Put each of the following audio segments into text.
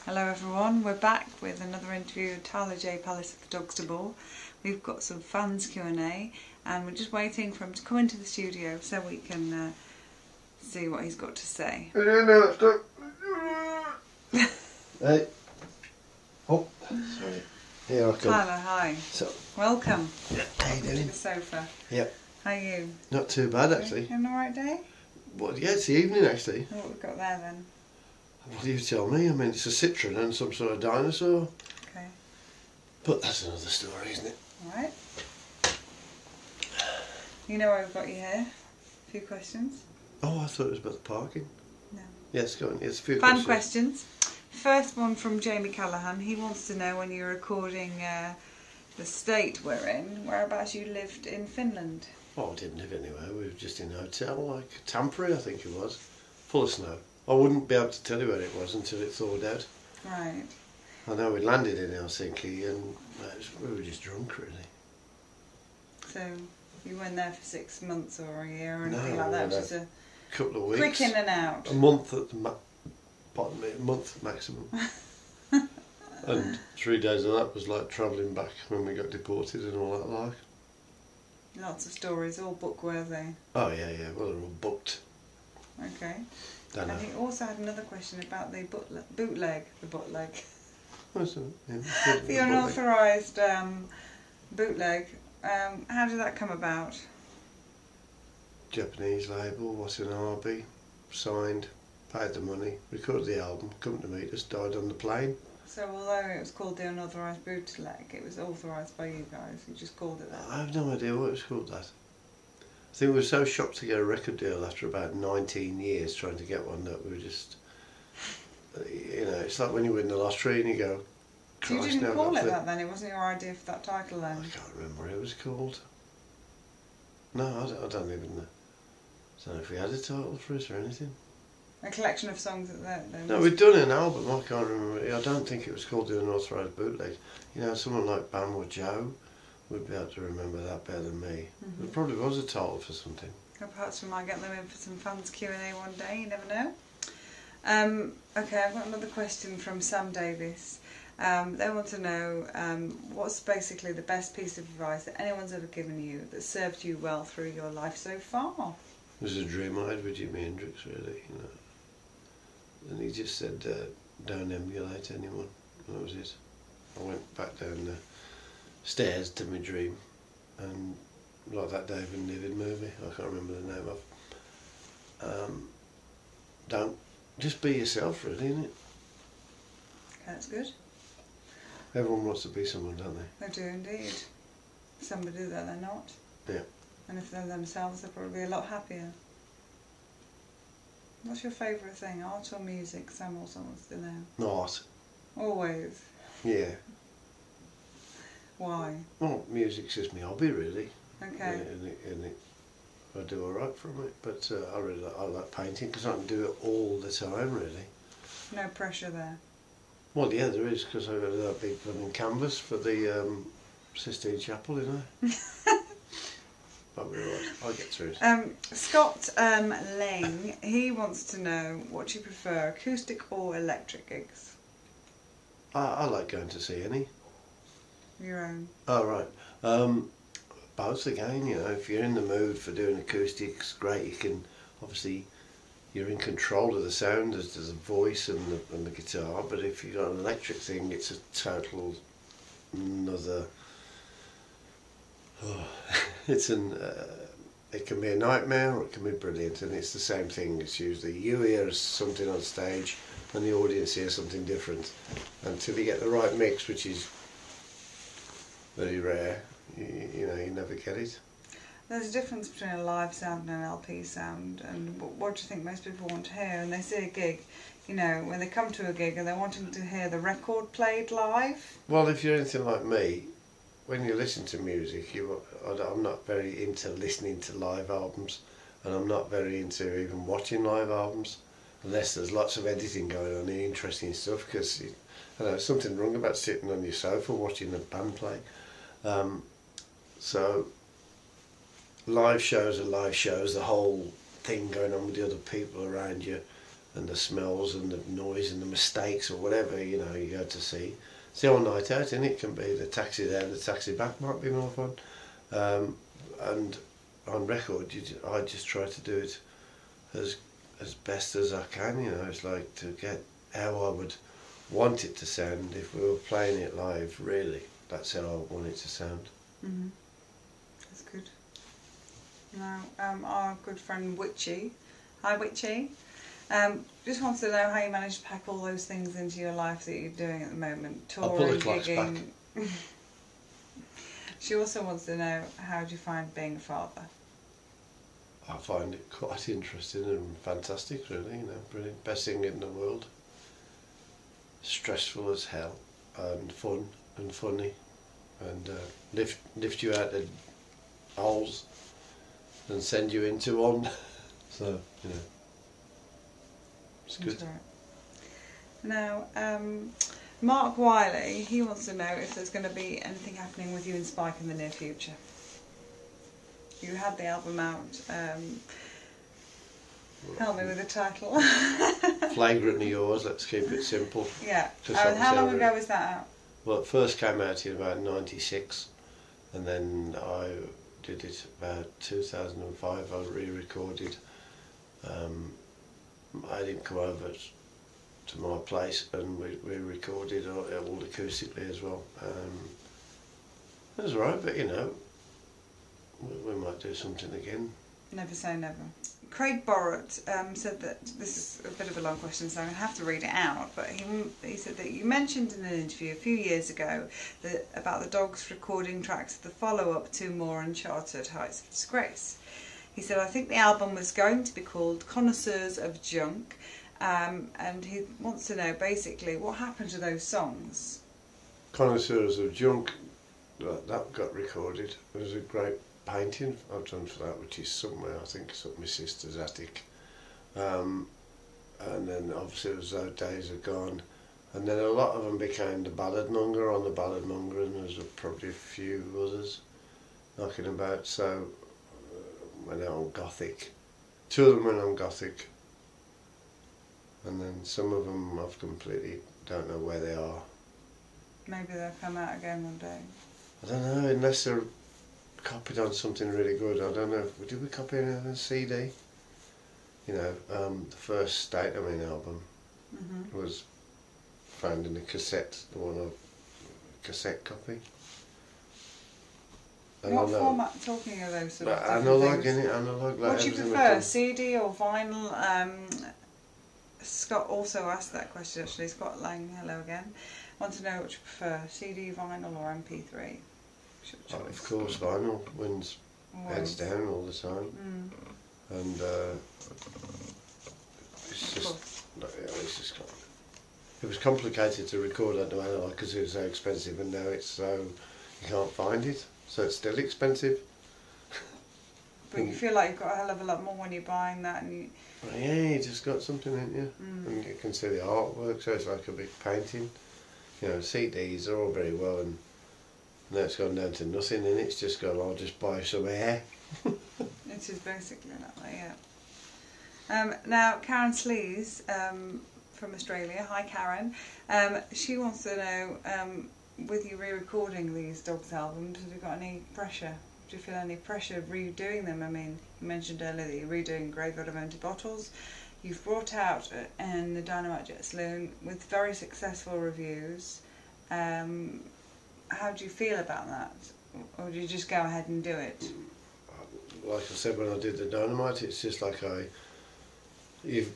Hello everyone, we're back with another interview with Tyla J. Palace at the Dogster Ball. We've got some fans Q&A and we're just waiting for him to come into the studio so we can see what he's got to say. Hey. Oh, sorry. Here I come. Tyla, hi. So, welcome. how you doing? To the sofa. Yep. How are you? Not too bad actually. You having an alright day? Well, yeah, it's the evening actually. What have we got there then? What do you tell me? I mean, it's a citron and some sort of dinosaur. Okay. But that's another story, isn't it? Alright. You know why we've got you here? A few questions. Oh, I thought it was about the parking. No. Yes, go on. Yes, a few Fan questions. First one from Jamie Callahan. He wants to know when you're recording the state we're in, whereabouts you lived in Finland. Oh, I didn't live anywhere. We were just in a hotel, like Tampere, I think it was, full of snow. I wouldn't be able to tell you where it was until it thawed out. Right. I know we landed in Helsinki and we were just drunk, really. So you went there for 6 months or a year or anything like that? Just a couple of weeks. Quick in and out. A month at the a month maximum. And 3 days of that was like travelling back when we got deported and all that like. Lots of stories, all book worthy. Oh yeah, yeah. Well, they're all booked. Okay. Don't know. And he also had another question about the bootleg. What's that? Yeah, the unauthorised bootleg. How did that come about? Japanese label, Watanabe, signed, paid the money, recorded the album, come to meet us, died on the plane. So although it was called the unauthorised bootleg, it was authorised by you guys. You just called it that. I have no idea what it was called that. I think we were so shocked to get a record deal after about 19 years trying to get one that we were just, you know, it's like when you win the lottery and you go, So you didn't call it that then? It wasn't your idea for that title then? I can't remember what it was called. No, I don't even know. I don't know if we had a title for it or anything. A collection of songs that No, we'd done an album, I can't remember. I don't think it was called the Unauthorised Bootleg. You know, someone like Bam Joe would be able to remember that better than me. There probably was a title for something. Or perhaps we might get them in for some fans Q&A one day, you never know. Okay, I've got another question from Sam Davis. They want to know what's basically the best piece of advice that anyone's ever given you that served you well through your life so far? It was a dream I had with Jimi Hendrix, really, you know. And he just said, don't emulate anyone. And that was it. I went back down the stairs to my dream, and like that David and Niven movie, I can't remember the name of. Don't, just be yourself, really, innit? Okay, that's good. Everyone wants to be someone, don't they? They do indeed. Somebody that they're not. Yeah. And if they're themselves, they're probably a lot happier. What's your favourite thing, art or music? Sam also wants to know. Art. Always. Yeah. Why? Well, music's just my hobby, really. Okay. And I do alright from it, but I like painting because I can do it all the time, really. No pressure there? Well, yeah, there is, because I've got that big blooming canvas for the Sistine Chapel, you know. I'll be alright, I'll get through it. Scott Lang, he wants to know what you prefer, acoustic or electric gigs? I like going to see any. Your own? Oh, right. Both again, you know, if you're in the mood for doing acoustics, great, you can, obviously, you're in control of the sound, there's a voice and the guitar, but if you've got an electric thing, it's a total another... Oh, it can be a nightmare or it can be brilliant, and it's the same thing. It's usually you hear something on stage and the audience hears something different. Until you get the right mix, which is very rare, you know, you never get it. There's a difference between a live sound and an LP sound, and what do you think most people want to hear? And they see a gig, you know, when they come to a gig and they're wanting to hear the record played live? Well, if you're anything like me, when you listen to music, I'm not very into listening to live albums, and I'm not very into even watching live albums, unless there's lots of editing going on and interesting stuff, because I know, there's something wrong about sitting on your sofa watching a band play. So live shows are live shows, the whole thing going on with the other people around you, and the smells and the noise and the mistakes or whatever, you know, you go to see. It's the old night out, and it can be the taxi there, the taxi back might be more fun. And on record, I just try to do it as best as I can, you know. It's like to get how I would want it to sound if we were playing it live, really. That's how I want it to sound. Mm-hmm. That's good. Now, our good friend Witchy, hi Witchy, just wants to know how you manage to pack all those things into your life that you're doing at the moment, touring, I'll pull the clocks gigging. Back. She also wants to know, how do you find being a father? I find it quite interesting and fantastic, really, you know, brilliant, best thing in the world. Stressful as hell, and fun and funny, and lift you out of holes and send you into one. So, you know, it's good. Right. Now, Mark Wiley, he wants to know if there's going to be anything happening with you and Spike in the near future. You had the album out. Help me with the title. Flagrantly Yours, let's keep it simple. Yeah. How long ago was that out? Well, it first came out in about '96, and then I did it about 2005. I re-recorded. I didn't come over to my place, and we recorded all acoustically as well. It was alright, but you know, we might do something again. Never say never. Craig Borrett said that, this is a bit of a long question, so I'm going to have to read it out, but he said that you mentioned in an interview a few years ago about the Dogs recording tracks of the follow-up to More Uncharted Heights of Disgrace. He said, I think the album was going to be called Connoisseurs of Junk, and he wants to know basically what happened to those songs. Connoisseurs of Junk, that got recorded. It was a great painting I've done for that, which is somewhere, I think it's up my sister's attic. And then obviously those days are gone. And then a lot of them became the Ballad Monger on the Ballad Monger, and there's probably a few others knocking about. So went out on Gothic. 2 of them went on Gothic. And then some of them I've completely don't know where they are. Maybe they'll come out again one day. I don't know, unless they're copied on something really good. I don't know. Did we copy it on a CD? You know, the first State of Me album was found in a cassette, the one of cassette copy. And what format, talking of those sort of analog, innit? Analog, like what do you prefer, CD or vinyl? Scott also asked that question actually. Scott Lang, hello again. Want to know what you prefer, CD, vinyl or MP3? Of course, vinyl wins heads down all the time. And it's just it was complicated to record on the analog because it was so expensive, and now it's so you can't find it, so it's still expensive. But you feel like you've got a hell of a lot more when you're buying that, and you... Yeah, you just got something in you, and you can see the artwork, so it's like a big painting. You know, CDs are all very well, and now it's gone down to nothing, and it's just gone, I'll just buy some air. It is basically that way, yeah. Now, Karen Sleaze from Australia, hi Karen, she wants to know, with you re-recording these Dogs albums, have you got any pressure? Do you feel any pressure redoing them? I mean, you mentioned earlier that you're redoing Graveyard of Empty Bottles. You've brought out in the Dynamite Jet Saloon with very successful reviews. How do you feel about that? Or do you just go ahead and do it? Like I said when I did the Dynamite, it's just like you've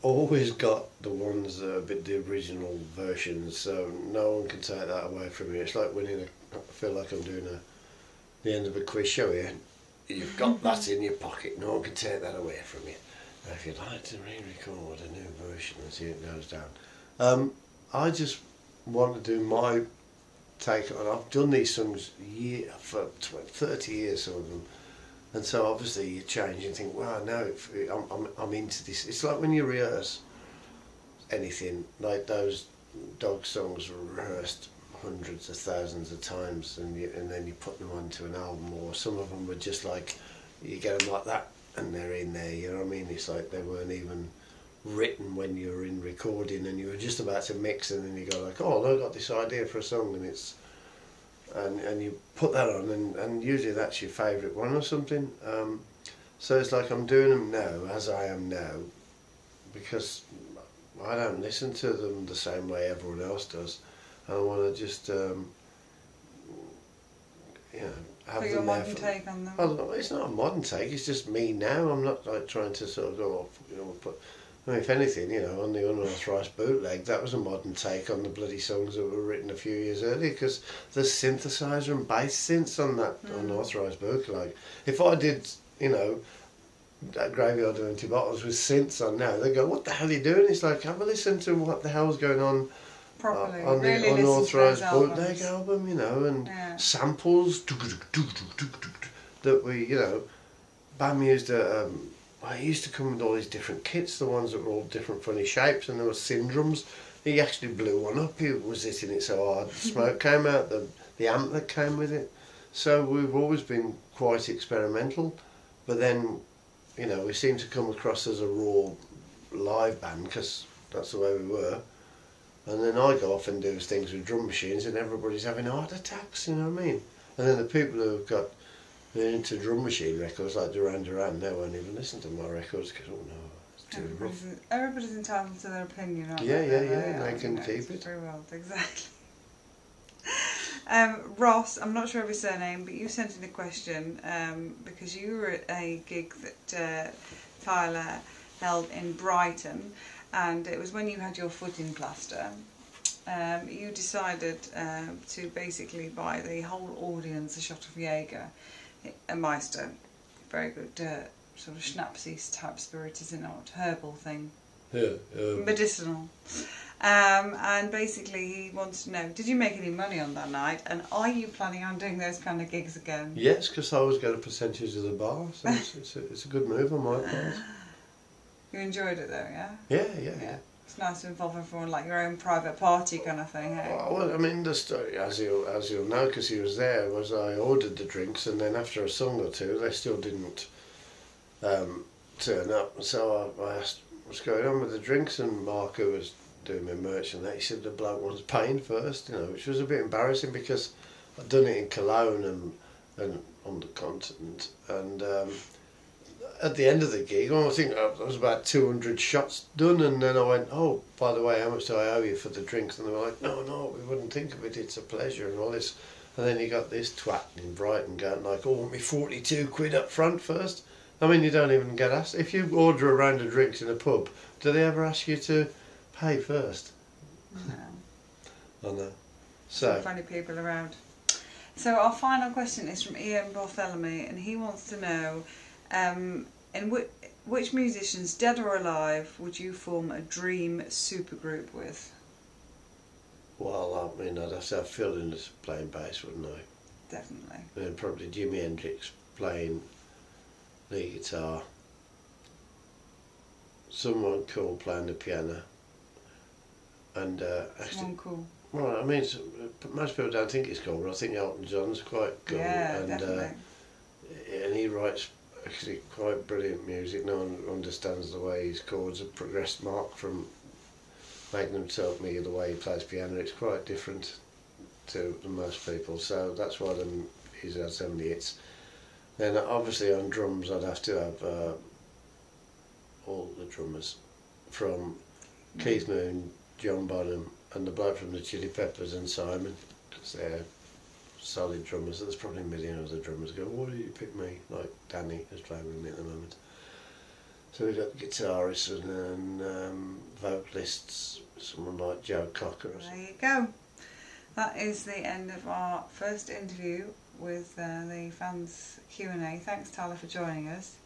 always got the ones that are a bit the original versions, so no one can take that away from you. It's like winning I feel like I'm doing the end of a quiz show here. You've got that in your pocket, no one can take that away from you. Now, if you'd like to re-record a new version and see it goes down, I just want to do my take on. I've done these songs for 30 years, some of them, and so obviously you change and think, wow, now I'm into this. It's like when you rehearse anything, like those Dog songs were rehearsed hundreds of thousands of times, and then you put them onto an album, or some of them were just like, you get them like that and they're in there, you know what I mean? It's like they weren't even written when you were in recording and you were just about to mix, and then you go like, oh, I got this idea for a song, and it's and you put that on, and usually that's your favourite one or something. So it's like I'm doing them now as I am now, because I don't listen to them the same way everyone else does. I want to just have put your modern take on them. Well, it's not a modern take, it's just me now. I'm not like trying to sort of go off, but I mean, if anything, on the unauthorised bootleg, that was a modern take on the bloody songs that were written a few years earlier, because there's synthesizer and bass synths on that unauthorised bootleg. If I did, that Graveyard of Empty Bottles with synths on now, they go, what the hell are you doing? It's like, have a listen to what the hell's going on properly, on really the unauthorised bootleg albums. album, and samples that we, Bam used I used to come with all these different kits, the ones that were all different funny shapes, and there were syndromes. He actually blew one up, he was hitting it so hard, smoke came out, the amp that came with it. So we've always been quite experimental, but then, we seem to come across as a raw live band, because that's the way we were. And then I go off and do things with drum machines, and everybody's having heart attacks, you know what I mean? And then the people who have got into drum machine records like Duran Duran, they won't even listen to my records because, oh no, it's too rough. Everybody's entitled to their opinion, aren't they? Yeah, they can keep it. Very well, exactly. Ross, I'm not sure of his surname, but you sent in a question because you were at a gig that Tyla held in Brighton, and it was when you had your foot in plaster. You decided to basically buy the whole audience a shot of Jaeger, a Meister, very good sort of schnapsy type spirit, is it not? Herbal thing. Yeah. Medicinal. And basically he wants to know, did you make any money on that night, and are you planning on doing those kind of gigs again? Yes, because I always get a percentage of the bar, so it's a good move on my part. You enjoyed it though, yeah? Yeah. It's nice to involve everyone, like your own private party kind of thing, hey? Well, I mean, the story, as you'll know, because he was there, was I ordered the drinks, and then after a song or two, they still didn't turn up. So I asked what's going on with the drinks, and Mark, who was doing my merch and that, he said the bloke was paying first, which was a bit embarrassing because I'd done it in Cologne and on the continent, and at the end of the gig, I think there was about 200 shots done, and then I went, oh, by the way, how much do I owe you for the drinks? And they were like, no, we wouldn't think of it, it's a pleasure and all this. And then you got this twat in Brighton going like, oh, want me 42 quid up front first? I mean, you don't even get asked. If you order a round of drinks in a pub, do they ever ask you to pay first? No. I know. So, some funny people around. So our final question is from Ian Bartholomew, and he wants to know, in which musicians, dead or alive, would you form a dream supergroup with? Well, I mean, I'd have to have Phil in this playing bass, wouldn't I? Definitely. And probably Jimi Hendrix playing lead guitar. Someone cool playing the piano. And someone cool. Well, I mean, most people don't think it's cool, but I think Elton John's quite cool. Yeah, and, definitely. And he writes actually quite brilliant music. No one understands the way his chords have progressed. Mark from making them tell me the way he plays piano, it's quite different to most people. So that's why he's had so many hits. Then obviously on drums, I'd have to have all the drummers from Keith Moon, John Bonham, and the bloke from the Chili Peppers and Simon, because they're solid drummers. There's probably a million other drummers go, why do you pick me? Like Danny is playing with me at the moment. So we've got guitarists and vocalists, someone like Joe Cocker. There you go. That is the end of our first interview with the fans Q&A. Thanks, Tyla, for joining us.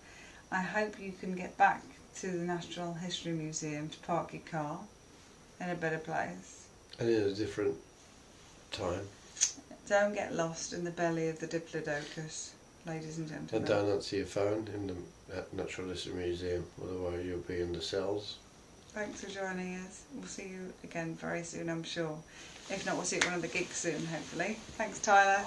I hope you can get back to the Natural History Museum to park your car in a better place. And in a different time. Don't get lost in the belly of the Diplodocus, ladies and gentlemen. And don't answer your phone in the Natural History Museum, otherwise you'll be in the cells. Thanks for joining us. We'll see you again very soon, I'm sure. If not, we'll see you at one of the gigs soon, hopefully. Thanks, Tyla.